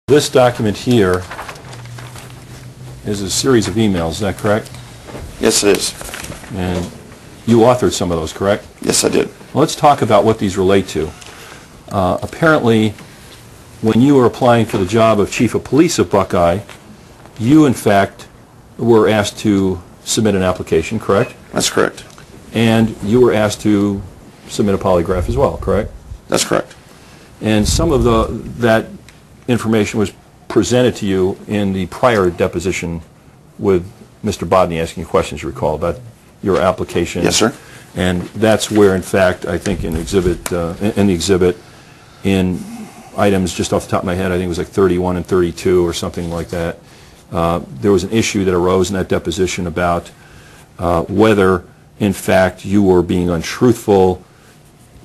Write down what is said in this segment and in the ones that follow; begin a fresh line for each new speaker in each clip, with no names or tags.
This document here is a series of emails, is that correct?
Yes, it is.
And you authored some of those, correct?
Yes, I did.
Well, let's talk about what these relate to. Apparently, when you were applying for the job of Chief of Police of Buckeye, you, in fact, were asked to submit an application, correct?
That's correct.
And you were asked to submit a polygraph as well, correct?
That's correct.
And some of that information was presented to you in the prior deposition with Mr. Bodney asking you questions, you recall, about your application.
Yes, sir.
And that's where, in fact, I think in the exhibit, in items just off the top of my head, I think it was like 31 and 32 or something like that, there was an issue that arose in that deposition about whether, in fact, you were being untruthful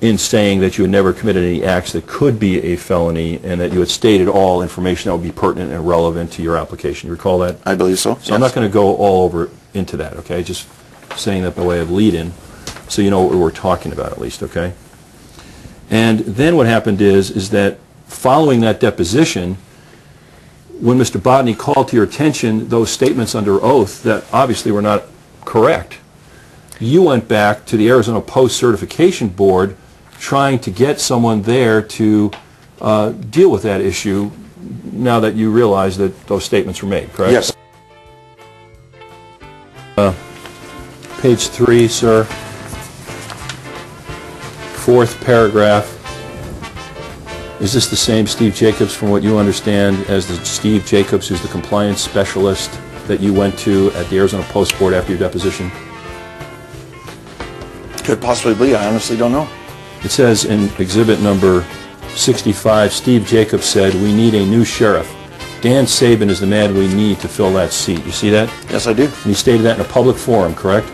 in saying that you had never committed any acts that could be a felony and that you had stated all information that would be pertinent and relevant to your application. You recall that?
I believe so.
So
yes.
I'm not going to go all over into that, okay? Just saying that by way of lead-in so you know what we're talking about at least, okay? And then what happened is that following that deposition, when Mr. Bodney called to your attention those statements under oath that obviously were not correct, you went back to the Arizona Post Certification Board trying to get someone there to deal with that issue now that you realize that those statements were made, correct?
Yes.
Page 3, sir. Fourth paragraph. Is this the same Steve Jacobs, from what you understand, as the Steve Jacobs who's the compliance specialist that you went to at the Arizona Post Board after your deposition?
Could possibly be. I honestly don't know.
It says in exhibit number 65, Steve Jacobs said, "We need a new sheriff. Dan Saban is the man we need to fill that seat." You see that?
Yes, I do.
And he stated that in a public forum, correct?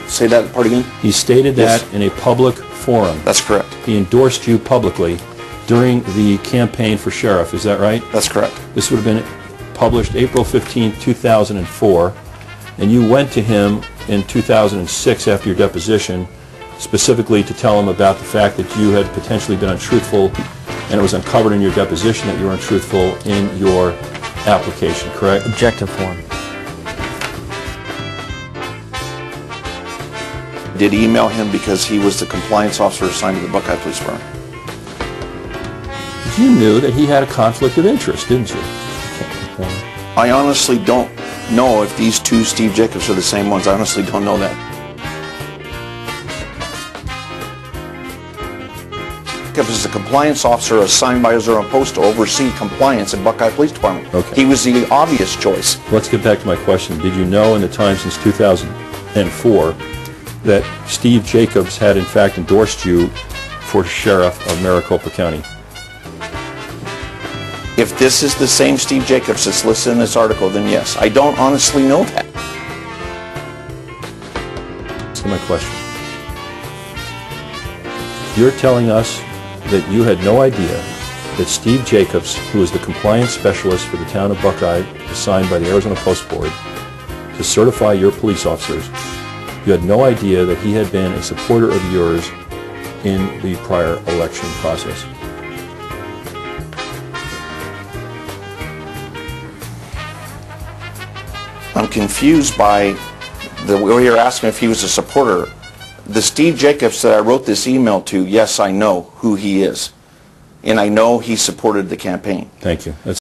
Say that part again?
He stated
Yes.
that in a public forum.
That's correct.
He endorsed you publicly during the campaign for sheriff. Is that right?
That's correct.
This would have been published April 15, 2004, and you went to him in 2006 after your deposition specifically to tell him about the fact that you had potentially been untruthful, and it was uncovered in your deposition that you were untruthful in your application, correct?
Objective form.
Did email him because he was the compliance officer assigned to the Buckeye Police Department.
You knew that he had a conflict of interest, didn't you?
I honestly don't know if these two Steve Jacobs are the same ones. I honestly don't know that. Jacobs is a compliance officer assigned by Arizona Post to oversee compliance at Buckeye Police Department.
Okay.
He was the obvious choice.
Let's get back to my question. Did you know in the time since 2004 that Steve Jacobs had in fact endorsed you for sheriff of Maricopa County?
If this is the same Steve Jacobs that's listed in this article, then yes. I don't honestly know that.
That's my question. You're telling us that you had no idea that Steve Jacobs, who was the compliance specialist for the town of Buckeye, assigned by the Arizona Post Board to certify your police officers, you had no idea that he had been a supporter of yours in the prior election process?
I'm confused by the way you're asking if he was a supporter. The Steve Jacobs that I wrote this email to, yes, I know who he is. And I know he supported the campaign.
Thank you.